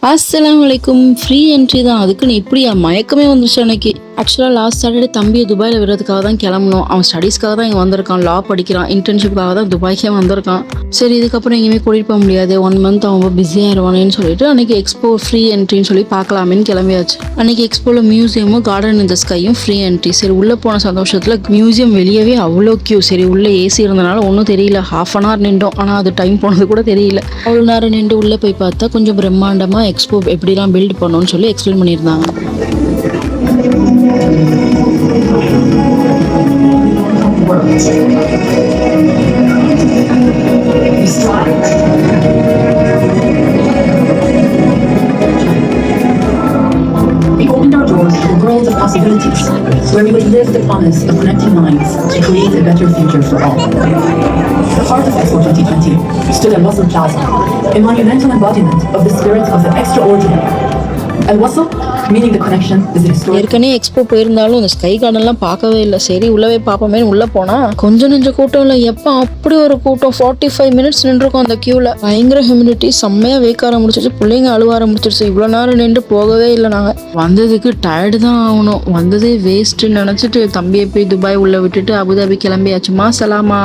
அஸ்ஸலாமு அலைக்கும். Free entry தான். அதுக்குன்னு இப்படியா மயக்கமே வந்துருச்சு அன்னைக்கு. ஆக்சுவலாக லாஸ்ட் சாட்டர்டே தம்பியை துபாயில் விடுறதுக்காக தான் கிளம்பணும். அவன் ஸ்டடீஸ்க்காக தான் இங்கே வந்திருக்கான். லா படிக்கிறான். இன்டர்ன்ஷிப்புக்காக தான் துபாய்க்கே வந்திருக்கான். சரி, இதுக்கப்புறம் எங்கேயுமே கூட்டிகிட்டு போக முடியாது, 1 மந்த் அவன் ரொம்ப பிஸியாகிடுவானேன்னு சொல்லிட்டு அன்றைக்கி எக்ஸ்போ ஃப்ரீ என்ட்ரின்னு சொல்லி பார்க்கலாமேன்னு கிளம்பியாச்சு. அன்றைக்கி எக்ஸ்போவில் மியூசியமும் கார்டன் இந்த ஸ்கையும் ஃப்ரீ என்ட்ரி. சரி, உள்ளே போன சந்தோஷத்தில் மியூசியம் வெளியவே அவ்வளோ கியூ. சரி, உள்ளே ஏசி இருந்தனால ஒன்றும் தெரியல. ½ அன் ஹவர் நின்றோம். ஆனால் அது டைம் போனது கூட தெரியல. அவ்வளோ நேரம் நின்று உள்ளே போய் பார்த்தா கொஞ்சம் பிரம்மாண்டமாக எக்ஸ்போ எப்படிலாம் பில்ட் பண்ணணும்னு சொல்லி எக்ஸ்பிளைன் பண்ணியிருந்தாங்க. We opened our doors to a world of possibilities, where we would live the promise of connecting minds to create a better future for all. The heart of Expo 2020 stood at Wasl Plaza, a monumental embodiment of the spirit of the extraordinary. Al-Wasl, meaning the connection, is the historic. ஏற்கனவே expo போயிருந்தாலும் இந்த sky கார்டன்லாம் பார்க்கவே இல்லை. சரி, உள்ளவே பார்ப்போமே உள்ளே போனால் கொஞ்சம் நெஞ்ச கூட்டம் இல்லை. எப்போ அப்படி ஒரு கூட்டம்! 45 மினிட்ஸ் நின்றுருக்கோம் அந்த க்யூவில். பயங்கர ஹியூமிடிட்டி, செம்மையாக வேக்க ஆரம்பிச்சிருச்சு. பிள்ளைங்க அழுவ ஆரம்பிச்சிருச்சு. இவ்வளோ நேரம் நின்று போகவே இல்லை. நாங்கள் வந்ததுக்கு டயர்டு தான் ஆகணும். வந்ததே வேஸ்ட்டுன்னு நினச்சிட்டு தம்பியை போய் துபாய் உள்ளே விட்டுட்டு அபுதாபி கிளம்பியாச்சுமா. சலாமா.